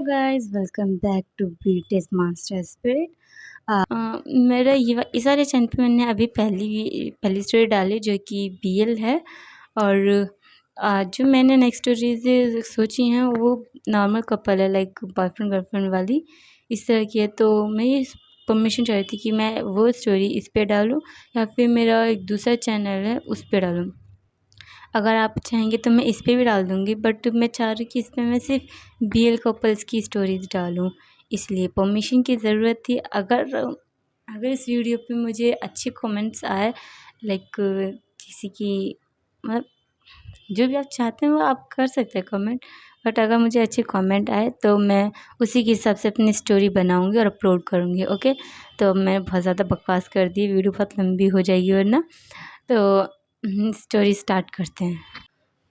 Guys, welcome back to BTS master spirit. मेरा इस वाले चैनल पे मैंने अभी पहली स्टोरी डाली जो कि बीएल है। और जो मैंने नेक्स्ट स्टोरीज सोची हैं वो नॉर्मल कपल है, लाइक बॉयफ्रेंड गर्लफ्रेंड वाली इस तरह की है। तो मैं ये परमिशन चाह रही थी कि मैं वो स्टोरी इस पे डालूँ या फिर मेरा एक दूसरा चैनल है उस पर डालूँ। अगर आप चाहेंगे तो मैं इस पे भी डाल दूँगी, बट मैं चाह रही कि इसमें मैं सिर्फ बीएल कपल्स की स्टोरीज़ डालूँ, इसलिए परमिशन की ज़रूरत थी। अगर इस वीडियो पे मुझे अच्छे कमेंट्स आए, लाइक किसी की मतलब जो भी आप चाहते हैं वो आप कर सकते हैं कमेंट, बट अगर मुझे अच्छे कमेंट आए तो मैं उसी के हिसाब से अपनी स्टोरी बनाऊँगी और अपलोड करूँगी। ओके, तो मैं बहुत ज़्यादा बकवास कर दी, वीडियो बहुत लंबी हो जाएगी वरना। तो स्टोरी स्टार्ट करते हैं।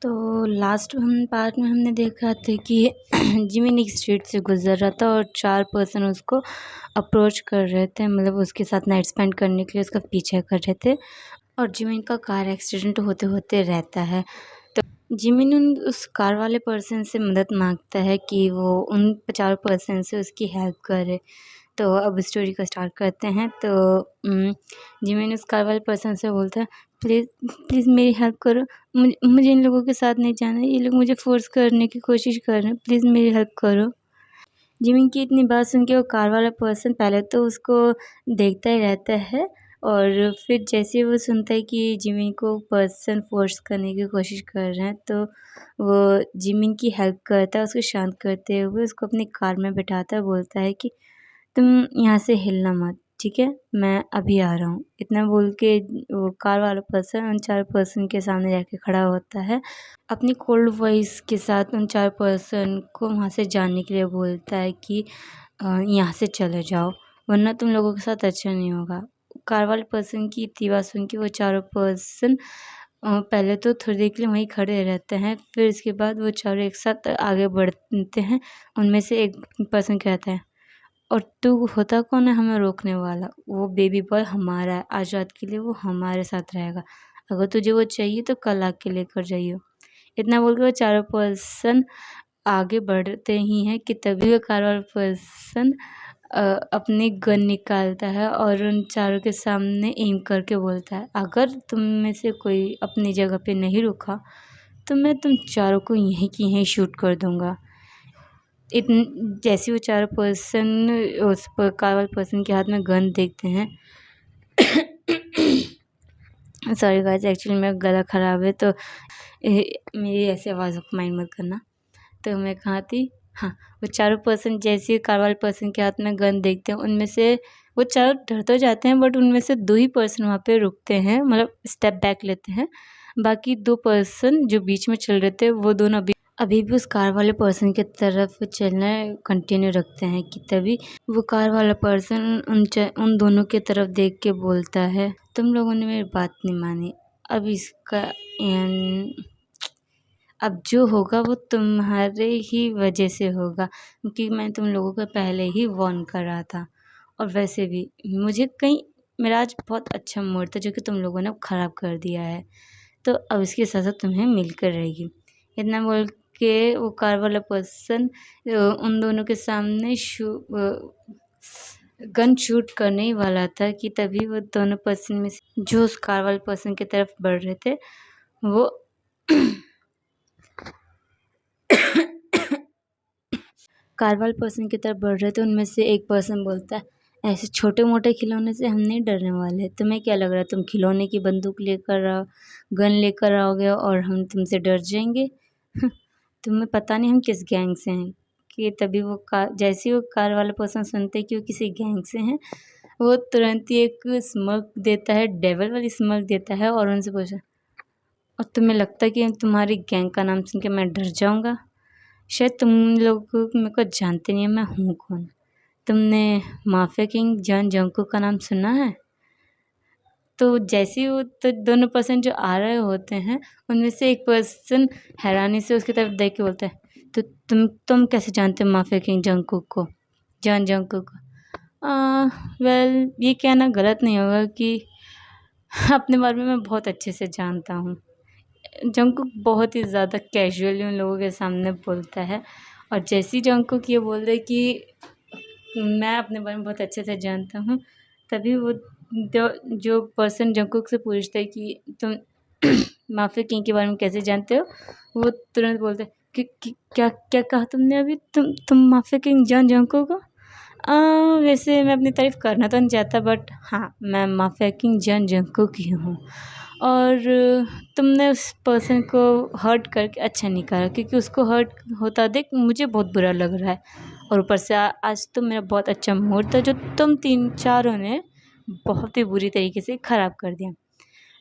तो लास्ट पार्ट में हमने देखा था कि जिमिन एक स्ट्रीट से गुजर रहा था और 4 पर्सन उसको अप्रोच कर रहे थे, मतलब उसके साथ नाइट स्पेंड करने के लिए उसका पीछा कर रहे थे। और जिमिन का कार एक्सीडेंट होते होते रहता है। तो जिमिन उस कार वाले पर्सन से मदद मांगता है कि वो उन 4 पर्सन से उसकी हेल्प करे। तो अब स्टोरी को स्टार्ट करते हैं। तो जिमिन उस कार वाले पर्सन से बोलता है, प्लीज़ प्लीज़ मेरी हेल्प करो, मुझे इन लोगों के साथ नहीं जाना है, ये लोग मुझे फ़ोर्स करने की कोशिश कर रहे हैं, प्लीज़ मेरी हेल्प करो। जिमिन की इतनी बात सुन के वो कार वाला पर्सन पहले तो उसको देखता ही रहता है, और फिर जैसे वो सुनता है कि जिमिन को पर्सन फ़ोर्स करने की कोशिश कर रहे हैं तो वो जिमिन की हेल्प करता है। उसको शांत करते हुए उसको अपनी कार में बिठाता है, बोलता है कि तुम यहाँ से हिलना मत, ठीक है, मैं अभी आ रहा हूँ। इतना बोल के वो कार वाला पर्सन उन 4 पर्सन के सामने जाके खड़ा होता है, अपनी कोल्ड वॉइस के साथ उन 4 पर्सन को वहाँ से जाने के लिए बोलता है कि यहाँ से चले जाओ वरना तुम लोगों के साथ अच्छा नहीं होगा। कार वाले पर्सन की इतनी बात सुन के वो चारों पर्सन पहले तो थोड़ी देर के लिए वहीं खड़े रहते हैं, फिर इसके बाद वो चारों एक साथ आगे बढ़ते हैं। उनमें से एक पर्सन कहता है, और तू होता कौन है हमें रोकने वाला? वो बेबी बॉय हमारा है, आज रात के लिए वो हमारे साथ रहेगा, अगर तुझे वो चाहिए तो कल आके लेकर जाइयो। इतना बोल के वो चारों पर्सन आगे बढ़ते ही हैं कि तभी वो कार वाला पर्सन अपनी गन निकालता है और उन चारों के सामने एम करके बोलता है, अगर तुम में से कोई अपनी जगह पे नहीं रुका तो मैं तुम चारों को यहीं की यहीं शूट कर दूँगा। जैसे वो चारों पर्सन उस कार वाले पर्सन के हाथ में गन देखते हैं सॉरी गाइस, एक्चुअली मेरा गला ख़राब है तो मेरी ऐसी आवाज़ को माइंड मत करना। तो मैं कहाँ थी? हाँ, वो चारों पर्सन जैसे कार वाले पर्सन के हाथ में गन देखते हैं, उनमें से वो चारों डर तो जाते हैं, बट उनमें से 2 ही पर्सन वहाँ पे रुकते हैं, मतलब स्टेप बैक लेते हैं। बाकी 2 पर्सन जो बीच में चल रहे थे वो दोनों अभी भी उस कार वाले पर्सन की तरफ चलना कंटिन्यू रखते हैं कि तभी वो कार वाला पर्सन उन दोनों की तरफ देख के बोलता है, तुम लोगों ने मेरी बात नहीं मानी, अब इसका अब जो होगा वो तुम्हारे ही वजह से होगा, क्योंकि मैं तुम लोगों को पहले ही वार्न कर रहा था। और वैसे भी मेरा आज बहुत अच्छा मूड था जो कि तुम लोगों ने ख़राब कर दिया है, तो अब इसकी सज़ा तुम्हें मिलकर रहेगी। इतना बोल के वो कार वाला पर्सन उन दोनों के सामने गन शूट करने ही वाला था कि तभी वो दोनों पर्सन में से जो उस कार वाले पर्सन की तरफ बढ़ रहे थे वो कार वाले पर्सन की तरफ बढ़ रहे थे। उनमें से एक पर्सन बोलता है, ऐसे छोटे मोटे खिलौने से हम नहीं डरने वाले, तुम्हें क्या लग रहा है तुम खिलौने की बंदूक लेकर आओ, गन लेकर आओगे और हम तुमसे डर जाएंगे? तुम्हें पता नहीं हम किस गैंग से हैं। कि तभी जैसे ही वो कार वाला पर्सन सुनते कि वो किसी गैंग से हैं, वो तुरंत ही एक स्मग देता है, डेविल वाली स्मग देता है और उनसे पूछा, और तुम्हें लगता है कि तुम्हारी गैंग का नाम सुन के मैं डर जाऊँगा? शायद तुम लोग मेरे को जानते नहीं हैं मैं हूँ कौन। तुमने माफिया किंग जॉन जंगकुक का नाम सुना है? तो जैसे ही वो तो दोनों पर्सन जो आ रहे होते हैं उनमें से एक पर्सन हैरानी से उसकी तरफ देख के बोलता है, तो तुम कैसे जानते हो माफिया किंग जंगकुक को, जॉन जंगकुक को? वेल, ये कहना गलत नहीं होगा कि अपने बारे में मैं बहुत अच्छे से जानता हूँ। जंगकुक बहुत ही ज़्यादा कैजुअली उन लोगों के सामने बोलता है और जैसे ही जंगकुक ये बोल रहे कि मैं अपने बारे में बहुत अच्छे से जानता हूँ, तभी वो जो पर्सन जंगकुक से पूछता है कि तुम माफिया किंग के बारे में कैसे जानते हो, वो तुरंत बोलता है कि क्या क्या कहा तुमने अभी, तुम माफिया किंग जंगकुक को। वैसे मैं अपनी तारीफ़ करना तो नहीं चाहता, बट हाँ, मैं माफिया किंग जंगकुक ही हूँ। और तुमने उस पर्सन को हर्ट करके अच्छा नहीं करा, क्योंकि उसको हर्ट होता देख मुझे बहुत बुरा लग रहा है। और ऊपर से आज तो मेरा बहुत अच्छा मूड था, जो तुम तीन चारों ने बहुत ही बुरी तरीके से ख़राब कर दिया।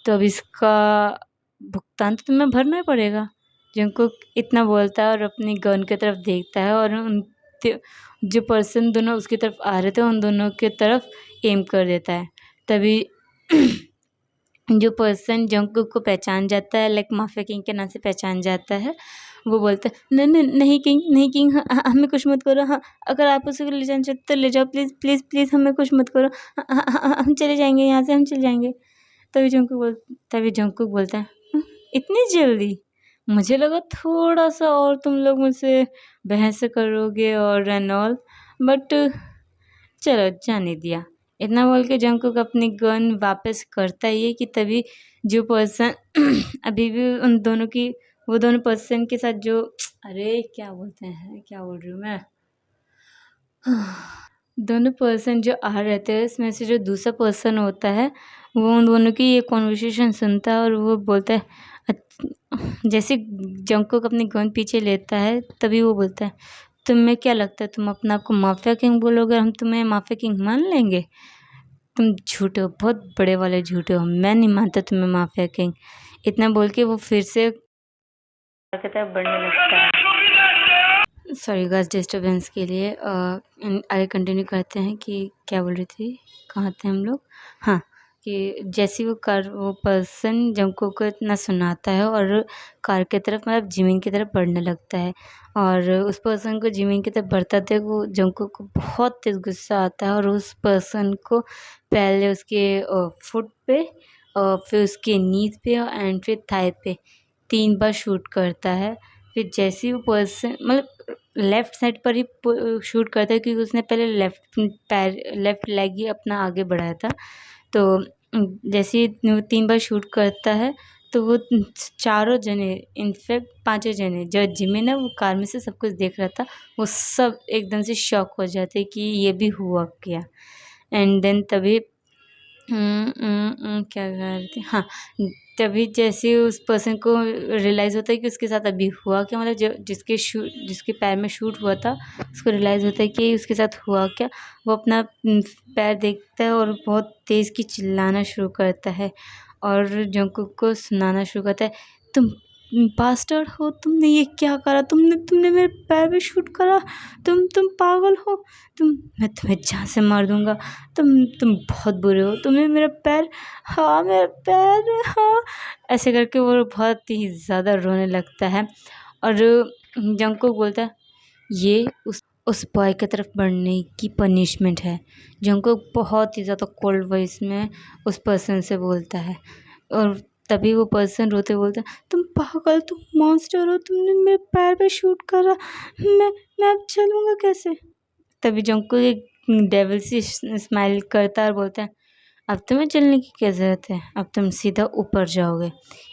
तो अब इसका भुगतान तो तुम्हें भरना ही पड़ेगा। जंगकुक इतना बोलता है और अपनी गन की तरफ देखता है, और उन जो पर्सन दोनों उसकी तरफ आ रहे थे उन दोनों की तरफ एम कर देता है। तभी जो पर्सन जंगकुक को पहचान जाता है, लाइक माफिया किंग के नाम से पहचान जाता है, वो बोलता है नहीं नहीं नहीं किंग, नहीं किंग, हमें कुछ मत करो। हाँ, अगर आप उसे ले जाना चाहते तो ले जाओ, प्लीज़ प्लीज़ प्लीज़, हमें कुछ मत करो। हम चले जाएंगे यहाँ से, हम चले जाएंगे। तभी जंगकुक बोलता है इतनी जल्दी? मुझे लगा थोड़ा सा और तुम लोग मुझसे बहस करोगे और एंड ऑल, बट चलो जाने दिया। इतना बोल के जंगकुक अपनी गन वापस करता ही है कि तभी जो पर्सन अभी भी उन दोनों की, वो दोनों पर्सन के साथ जो, अरे क्या बोलते हैं, क्या बोल रही हूँ मैं, दोनों पर्सन जो आ रहे थे इसमें से जो दूसरा पर्सन होता है, वो उन दोनों की ये कॉन्वर्सेशन सुनता है और वो बोलता है जैसे जंगकुक अपनी गन पीछे लेता है, तभी वो बोलता है तुम्हें क्या लगता है तुम अपने आप को माफिया किंग बोलोगे, हम तुम्हें माफिया किंग मान लेंगे? तुम झूठे हो, बहुत बड़े वाले झूठे हो, मैं नहीं मानता तुम्हें माफिया किंग। इतना बोल के वो फिर से की तरफ बढ़ने लगता है। सॉरी गाइस डिस्टर्बेंस के लिए। आगे कंटिन्यू करते हैं कि क्या बोल रही थी, कहाँ थे हम लोग। हाँ, कि जैसे वो पर्सन जंगकुक को इतना सुनाता है और कार की तरफ, मतलब ज़मीन की तरफ बढ़ने लगता है, और उस पर्सन को ज़मीन की तरफ बढ़ता देख वो जंगकुक को बहुत तेज़ गुस्सा आता है, और उस पर्सन को पहले उसके फुट पे, फिर उसके नीज पे एंड फिर थाई पे 3 बार शूट करता है। फिर जैसे ही वो पर्सन, मतलब लेफ़्ट साइड पर ही शूट करता है, क्योंकि उसने पहले लेफ़्ट लेग ही अपना आगे बढ़ाया था। तो जैसे ही वो 3 बार शूट करता है, तो वो चारों जने, इनफैक्ट पाँचों जने, जो जिमिन है वो कार में से सब कुछ देख रहा था, वो सब एकदम से शॉक हो जाते कि ये भी हुआ क्या। एंड देन तभी क्या कह रही थी, हाँ, तभी जैसे उस पर्सन को रियलाइज़ होता है कि उसके साथ अभी हुआ क्या, मतलब जो जिसके पैर में शूट हुआ था, उसको रियलाइज़ होता है कि उसके साथ हुआ क्या। वो अपना पैर देखता है और बहुत तेज़ की चिल्लाना शुरू करता है, और जंगकुक को सुनाना शुरू करता है तुम बास्टर्ड हो, तुमने ये क्या करा, तुमने तुमने मेरे पैर पे शूट करा, तुम पागल हो, मैं तुम्हें जान से मार दूंगा, तुम बहुत बुरे हो, तुमने मेरा पैर, हाँ मेरा पैर, हाँ, ऐसे करके वो बहुत ही ज़्यादा रोने लगता है। और जंगकुक बोलता है ये उस बॉय की तरफ बढ़ने की पनिशमेंट है। जंगकुक बहुत ही ज़्यादा कोल्ड वॉइस में उस पर्सन से बोलता है, और तभी वो पर्सन रोते बोलता है तुम पागल, तुम मॉन्स्टर हो, तुमने मेरे पैर पे शूट करा, मैं अब चलूँगा कैसे। तभी जंगकुक एक डेविल सी स्माइल करता है और बोलता है अब तुम्हें चलने की क्या ज़रूरत है, अब तुम सीधा ऊपर जाओगे।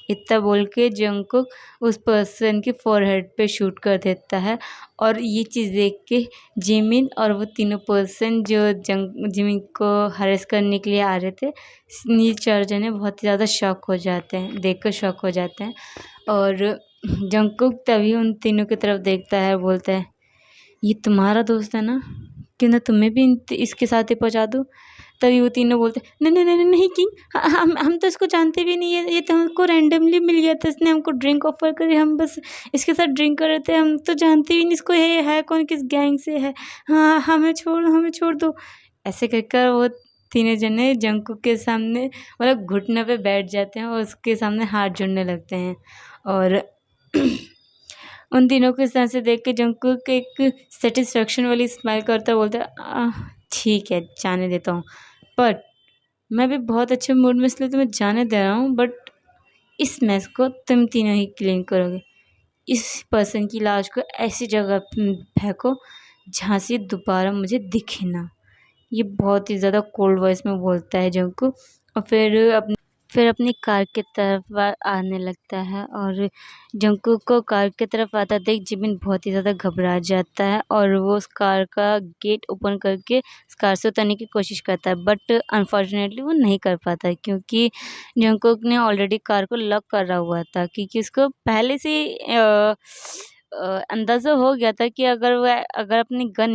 इतना बोल के जंगकुक उस पर्सन के फोरहेड पे शूट कर देता है, और ये चीज़ देख के जिमिन और वो तीनों पर्सन जो जिमिन को हरेस करने के लिए आ रहे थे, ये चार जने बहुत ही ज़्यादा शॉक हो जाते हैं, देख कर शॉक हो जाते हैं। और जंगकुक तभी उन तीनों की तरफ देखता है, बोलता है ये तुम्हारा दोस्त है ना, क्यों ना तुम्हें भी इसके साथ ही पहुँचा दूँ। तभी वो तीनों बोलते नहीं नहीं नहीं नहीं किंग, हम तो इसको जानते भी नहीं है, ये तो हमको रैंडमली मिल गया था, इसने हमको ड्रिंक ऑफर करी, हम बस इसके साथ ड्रिंक कर रहे थे, हम तो जानते भी नहीं इसको, है कौन, किस गैंग से है, हाँ हमें छोड़ दो। ऐसे कहकर वो तीनों जने जंगकुक के सामने, मतलब घुटने पे बैठ जाते हैं और उसके सामने हाथ जोड़ने लगते हैं। और उन तीनों को इस तरह से देख के जंगकुक एक सेटिस्फेक्शन वाली स्माइल करता बोलता है ठीक है जाने देता हूँ, बट मैं भी बहुत अच्छे मूड में, इसलिए तुम्हें जाने दे रहा हूँ, बट इस मैच को तुम तीनों ही क्लीन करोगे। इस पर्सन की लाश को ऐसी जगह फेंको जहाँ से दोबारा मुझे दिखे ना। ये बहुत ही ज़्यादा कोल्ड वॉइस में बोलता है जंगकुक और फिर अपनी कार की तरफ आने लगता है और जंगकुक को कार की तरफ आता देख जिमिन बहुत ही ज़्यादा घबरा जाता है और वो उस कार का गेट ओपन करके उस कार से उतरने की कोशिश करता है, बट अनफॉर्चुनेटली वो नहीं कर पाता है क्योंकि जंगकुक ने ऑलरेडी कार को लॉक करा हुआ था क्योंकि उसको पहले से अंदाज़ा हो गया था कि अगर अपनी गन